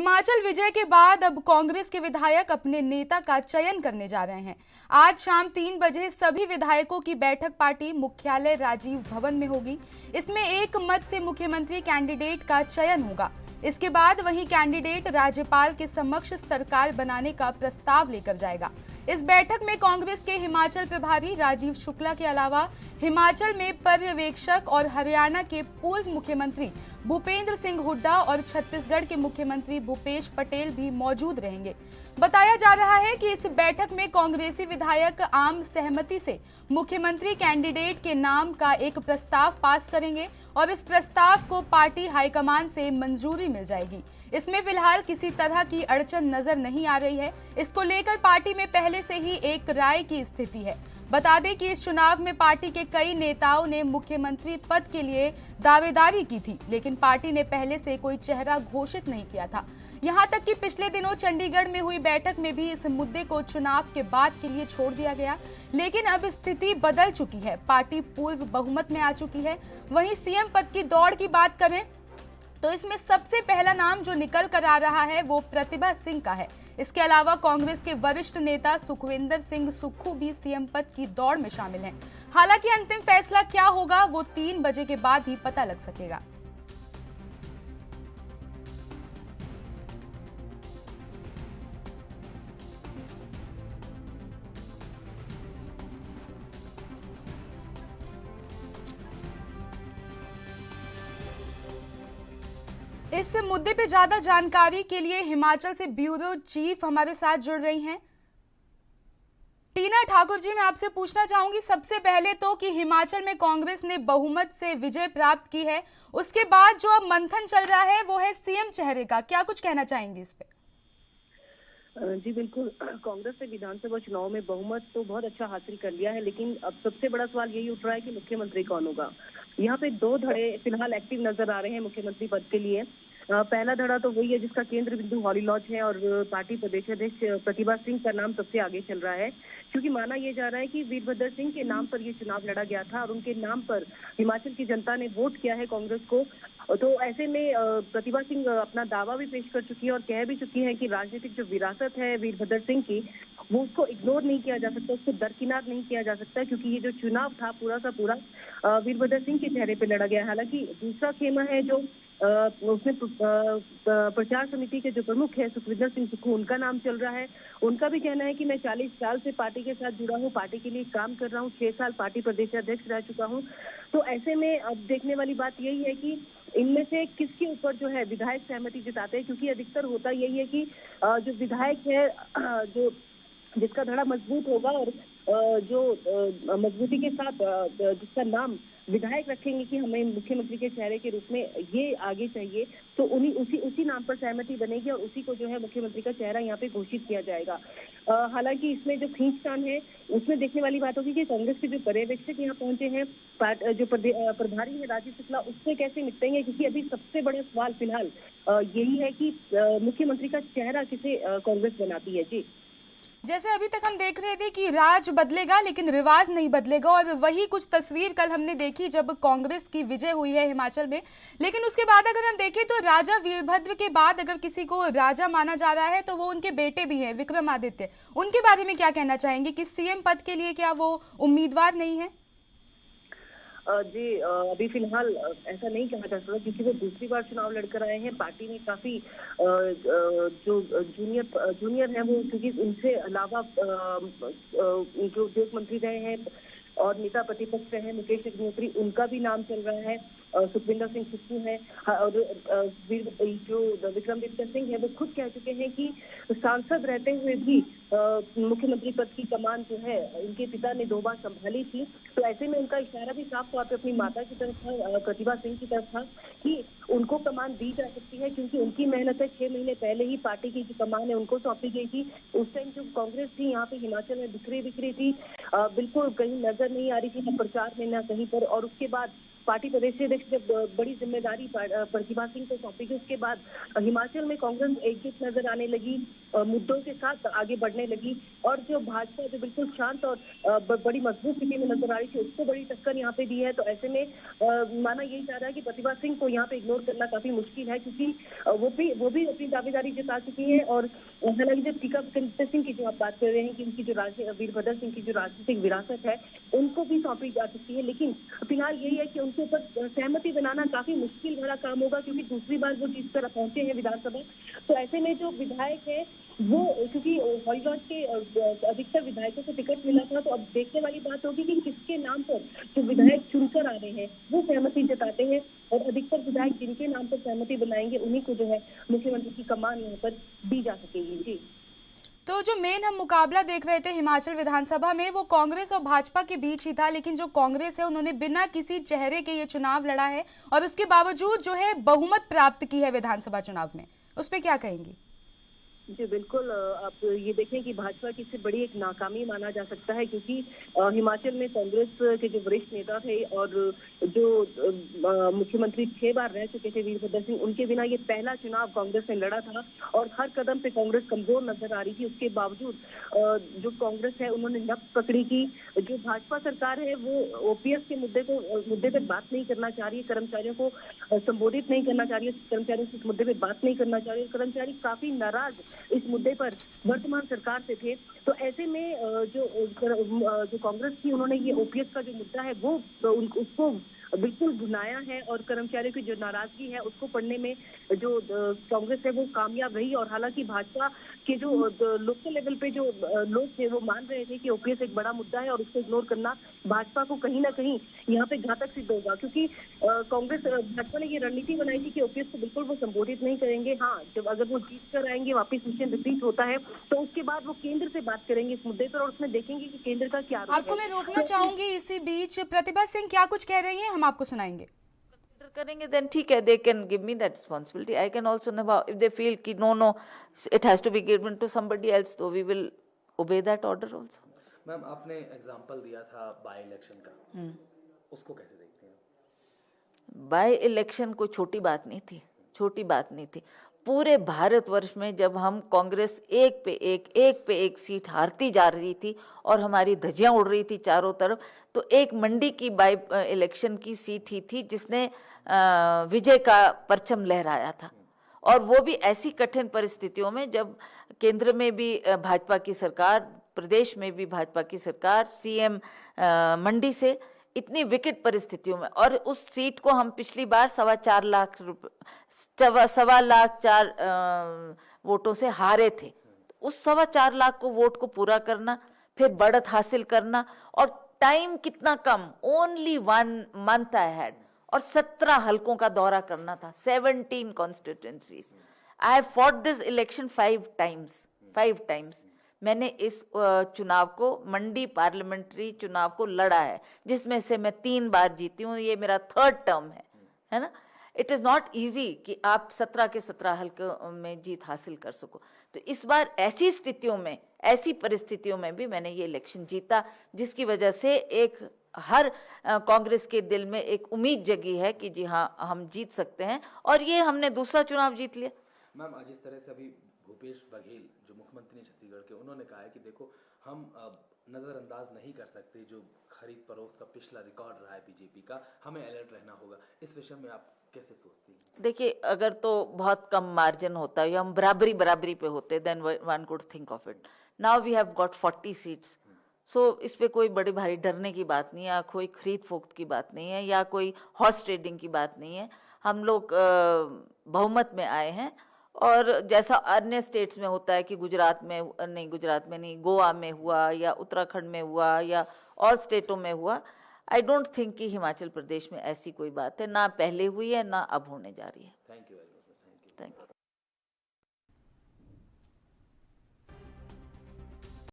हिमाचल विजय के बाद अब कांग्रेस के विधायक अपने नेता का चयन करने जा रहे हैं। आज शाम 3 बजे सभी विधायकों की बैठक पार्टी मुख्यालय राजीव भवन में होगी। इसमें एक मत से मुख्यमंत्री कैंडिडेट का चयन होगा। इसके बाद वही कैंडिडेट राज्यपाल के समक्ष सरकार बनाने का प्रस्ताव लेकर जाएगा। इस बैठक में कांग्रेस के हिमाचल प्रभारी राजीव शुक्ला के अलावा हिमाचल में पर्यवेक्षक और हरियाणा के पूर्व मुख्यमंत्री भूपेंद्र सिंह हुड्डा और छत्तीसगढ़ के मुख्यमंत्री भूपेश पटेल भी मौजूद रहेंगे। बताया जा रहा है कि इस बैठक में कांग्रेसी विधायक आम सहमति से मुख्यमंत्री कैंडिडेट के नाम का एक प्रस्ताव पास करेंगे और इस प्रस्ताव को पार्टी हाईकमान से मंजूरी मिल जाएगी। इसमें फिलहाल किसी तरह की अड़चन नजर नहीं आ रही है। इसको लेकर पार्टी में पहले से ही एक राय की स्थिति है। बता दें कि इस चुनाव में पार्टी के कई नेताओं ने मुख्यमंत्री पद के लिए दावेदारी की थी, लेकिन पार्टी ने पहले से कोई चेहरा घोषित नहीं किया था। यहां तक कि पिछले दिनों चंडीगढ़ में हुई बैठक में भी इस मुद्दे को चुनाव के बाद के लिए छोड़ दिया गया, लेकिन अब स्थिति बदल चुकी है। पार्टी पूर्व बहुमत में आ चुकी है। वहीं सीएम पद की दौड़ की बात करें तो इसमें सबसे पहला नाम जो निकल कर आ रहा है वो प्रतिभा सिंह का है। इसके अलावा कांग्रेस के वरिष्ठ नेता सुखविंदर सिंह सुक्खू भी सीएम पद की दौड़ में शामिल हैं। हालांकि अंतिम फैसला क्या होगा वो 3 बजे के बाद ही पता लग सकेगा। इस मुद्दे पे ज्यादा जानकारी के लिए हिमाचल से ब्यूरो चीफ हमारे साथ जुड़ रही हैं टीना ठाकुर जी। मैं आपसे पूछना चाहूंगी सबसे पहले तो कि हिमाचल में कांग्रेस ने बहुमत से विजय प्राप्त की है, उसके बाद जो अब मंथन चल रहा है वो है सीएम चेहरे का, क्या कुछ कहना चाहेंगी इस पे? जी बिल्कुल, कांग्रेस ने विधानसभा चुनाव में बहुमत तो बहुत अच्छा हासिल कर लिया है, लेकिन अब सबसे बड़ा सवाल यही उठ रहा है कि मुख्यमंत्री कौन होगा। यहाँ पे 2 धड़े फिलहाल एक्टिव नजर आ रहे हैं मुख्यमंत्री पद के लिए। पहला धड़ा तो वही है जिसका केंद्र बिंदु हॉली लॉज है और पार्टी प्रदेश अध्यक्ष प्रतिभा सिंह का नाम सबसे आगे चल रहा है, क्योंकि माना यह जा रहा है कि वीरभद्र सिंह के नाम पर ये चुनाव लड़ा गया था और उनके नाम पर हिमाचल की जनता ने वोट किया है कांग्रेस को। तो ऐसे में प्रतिभा सिंह अपना दावा भी पेश कर चुकी है और कह भी चुकी है कि राजनीतिक जो विरासत है वीरभद्र सिंह की, वो उसको इग्नोर नहीं किया जा सकता, उसको दरकिनार नहीं किया जा सकता, क्योंकि ये जो चुनाव था पूरा का पूरा वीरभद्र सिंह के चेहरे पे लड़ा गया। हालांकि दूसरा खेमा है जो उसमें प्रचार समिति के जो प्रमुख है सुखविंदर सिंह सुक्खू, उनका नाम चल रहा है। उनका भी कहना है कि मैं 40 साल से पार्टी के साथ जुड़ा हूँ, पार्टी के लिए काम कर रहा हूँ, 6 साल पार्टी प्रदेश अध्यक्ष रह चुका हूँ। तो ऐसे में अब देखने वाली बात यही है कि इनमें से किसके ऊपर जो है विधायक सहमति जताते हैं, क्योंकि अधिकतर होता यही है कि जो विधायक है जो जिसका धड़ा मजबूत होगा और जो मजबूती के साथ जिसका नाम विधायक रखेंगे कि हमें मुख्यमंत्री के चेहरे के रूप में ये आगे चाहिए, तो उसी नाम पर सहमति बनेगी और उसी को जो है मुख्यमंत्री का चेहरा यहाँ पे घोषित किया जाएगा। हालांकि इसमें जो खींचतान है उसमें देखने वाली बात होगी कि कांग्रेस के जो पर्यवेक्षक यहाँ पहुंचे हैं, जो प्रभारी है राजीव शुक्ला, उससे कैसे निपटेंगे, क्योंकि अभी सबसे बड़ा सवाल फिलहाल यही है कि मुख्यमंत्री का चेहरा किसे कांग्रेस बनाती है। जी, जैसे अभी तक हम देख रहे थे कि राज बदलेगा लेकिन रिवाज नहीं बदलेगा, और वही कुछ तस्वीर कल हमने देखी जब कांग्रेस की विजय हुई है हिमाचल में। लेकिन उसके बाद अगर हम देखें तो राजा वीरभद्र के बाद अगर किसी को राजा माना जा रहा है तो वो उनके बेटे भी हैं विक्रमादित्य। उनके बारे में क्या कहना चाहेंगे कि सीएम पद के लिए क्या वो उम्मीदवार नहीं है? जी, अभी फिलहाल ऐसा नहीं कहा जा सकता, क्योंकि वो दूसरी बार चुनाव लड़कर आए हैं। पार्टी में काफी जो जूनियर है वो, क्योंकि उनसे अलावा जो उद्योग मंत्री रहे हैं और नेता प्रतिपक्ष रहे हैं मुकेश अग्निहोत्री, उनका भी नाम चल रहा है। सुखविंदर सिंह सुक्खू है और जो विक्रमादित्य सिंह है वो खुद कह चुके हैं कि सांसद रहते हुए भी मुख्यमंत्री पद की कमान जो है उनके पिता ने 2 बार संभाली थी। तो ऐसे में उनका इशारा भी साफ तौर पे अपनी माता की तरफ था, प्रतिभा सिंह की तरफ था, कि उनको कमान दी जा सकती है, क्योंकि उनकी मेहनत है। 6 महीने पहले ही पार्टी की जो कमान है उनको सौंपी गई थी। उस टाइम जो कांग्रेस थी यहाँ पे हिमाचल में बिखरी थी, बिल्कुल कहीं नजर नहीं आ रही थी, न प्रचार में न कहीं पर। और उसके बाद पार्टी प्रदेश अध्यक्ष जब बड़ी जिम्मेदारी प्रतिभा सिंह को सौंपी गई, उसके बाद हिमाचल में कांग्रेस एकजुट नजर आने लगी, मुद्दों के साथ आगे बढ़ने लगी, और जो भाजपा जो बिल्कुल शांत और बड़ी मजबूत स्थिति में नजर आ रही थी, उसको बड़ी टक्कर यहाँ पे दी है। तो ऐसे में माना यही जा रहा है कि प्रतिभा सिंह को यहाँ पे इग्नोर करना काफी मुश्किल है, क्योंकि वो भी अपनी दावेदारी जता चुकी है। और हालांकि जब टीका सिंह की जो आप बात कर रहे हैं कि उनकी जो वीरभद्र सिंह की जो राजनीतिक विरासत है उनको भी सौंपी जा चुकी है, लेकिन फिलहाल यही है कि उनके ऊपर सहमति बनाना काफी मुश्किल भरा काम होगा, क्योंकि दूसरी बार वो जीत कर पहुंचे हैं विधानसभा। तो ऐसे में जो विधायक है वो, क्योंकि हरिद्वार के अधिकतर विधायकों को टिकट मिला था, तो अब देखने वाली बात होगी कि किसके नाम पर जो विधायक चुनकर आ रहे हैं वो सहमति जताते हैं, और अधिकतर विधायक जिनके नाम पर सहमति बनाएंगे उन्हीं को जो है मुख्यमंत्री की कमान यहाँ पर दी जा सकेगी। जी, तो जो मेन हम मुकाबला देख रहे थे हिमाचल विधानसभा में, वो कांग्रेस और भाजपा के बीच ही था, लेकिन जो कांग्रेस है उन्होंने बिना किसी चेहरे के ये चुनाव लड़ा है और उसके बावजूद जो है बहुमत प्राप्त की है विधानसभा चुनाव में। उस पर क्या कहेंगी? जी बिल्कुल, आप ये देखें कि भाजपा की इससे बड़ी एक नाकामी माना जा सकता है, क्योंकि हिमाचल में कांग्रेस के जो वरिष्ठ नेता थे और जो मुख्यमंत्री 6 बार रह चुके थे वीरभद्र सिंह, उनके बिना ये पहला चुनाव कांग्रेस ने लड़ा था और हर कदम पे कांग्रेस कमजोर नजर आ रही थी। उसके बावजूद जो कांग्रेस है उन्होंने नब्ज पकड़ी की। जो भाजपा सरकार है वो ओपीएस के मुद्दे पे बात नहीं करना चाह रही है, कर्मचारियों को संबोधित नहीं करना चाह रही है, कर्मचारियों से इस मुद्दे पे बात नहीं करना चाह रही है। कर्मचारी काफी नाराज इस मुद्दे पर वर्तमान सरकार से थे। तो ऐसे में जो कांग्रेस थी उन्होंने ये ओपीएस का जो मुद्दा है वो उसको बिल्कुल भुनाया है, और कर्मचारियों की जो नाराजगी है उसको पढ़ने में जो कांग्रेस है वो कामयाब रही। और हालांकि भाजपा के जो लोकल लेवल पे जो लोग थे वो मान रहे थे कि ओपीएस एक बड़ा मुद्दा है और उसको इग्नोर करना भाजपा को कहीं ना कहीं यहाँ पे घातक सिद्ध होगा, क्योंकि भाजपा ने ये रणनीति बनाई थी कि ओपीएस को बिल्कुल वो संबोधित नहीं करेंगे। हाँ, जब अगर वो जीत कर आएंगे, वापिस मिशन रिपीट होता है, तो उसके बाद वो केंद्र से बात करेंगे इस मुद्दे पर और उसमें देखेंगे कि केंद्र का क्या रोल है। आपको मैं रोकना चाहूंगी, इसी बीच प्रतिभा सिंह क्या कुछ कह रही है हम आपको सुनाएंगे। करेंगे देन ठीक है, they can give me that responsibility. I can also know if they feel कि no it has to be given to somebody else, so we will obey that order also. Ma'am, आपने example दिया था by election का, उसको कैसे देखते हैं? By election कोई छोटी बात नहीं थी, छोटी बात नहीं थी। पूरे भारतवर्ष में जब हम कांग्रेस एक पे एक सीट हारती जा रही थी और हमारी धज्जियां उड़ रही थी चारों तरफ, तो एक मंडी की बाय इलेक्शन की सीट ही थी जिसने विजय का परचम लहराया था, और वो भी ऐसी कठिन परिस्थितियों में जब केंद्र में भी भाजपा की सरकार, प्रदेश में भी भाजपा की सरकार, सीएम मंडी से, इतनी विकट परिस्थितियों में, और उस सीट को हम पिछली बार 4.25 लाख वोटों से हारे थे। उस 4.25 लाख को वोट को पूरा करना, फिर बढ़त हासिल करना, और टाइम कितना कम, ओनली 1 month आई हैड, और 17 हलकों का दौरा करना था, 17 constituencies. I have fought this election 5 times. मैंने इस चुनाव को, मंडी पार्लियामेंट्री चुनाव को लड़ा है, जिसमें से मैं 3 बार जीती हूँ, ये मेरा 3rd टर्म है ना। इट इज़ नॉट ईजी कि आप 17 के 17 हल्कों में जीत हासिल कर सको। तो इस बार ऐसी स्थितियों में, ऐसी परिस्थितियों में भी मैंने ये इलेक्शन जीता, जिसकी वजह से एक हर कांग्रेस के दिल में एक उम्मीद जगी है कि जी हाँ, हम जीत सकते हैं, और ये हमने दूसरा चुनाव जीत लिया। मैम, जिस तरह से अभी भूपेश बघेल जो मुख्यमंत्री हैं छत्तीसगढ़ के, उन्होंने कहा है कि देखो, हम नजरअंदाज नहीं कर सकते जो खरीद फरोख्त का पिछला रिकॉर्ड रहा है बीजेपी का, हमें अलर्ट रहना होगा। इस विषय में आप कैसे सोचती हैं? देखिए, अगर तो बहुत कम मार्जिन होता है या हम बराबरी पे होते, then one could think of it. Now we have got 40 seats, so इस पे कोई बड़ी भारी डरने की बात नहीं है, कोई खरीद फोक्त की बात नहीं है, या कोई हॉर्स ट्रेडिंग की बात नहीं है। हम लोग बहुमत में आए हैं, और जैसा अन्य स्टेट्स में होता है कि गुजरात में नहीं, गोवा में हुआ या उत्तराखंड में हुआ या और स्टेटों में हुआ, आई डोंट थिंक कि हिमाचल प्रदेश में ऐसी कोई बात है, ना पहले हुई है ना अब होने जा रही है। Thank you very much. Thank you.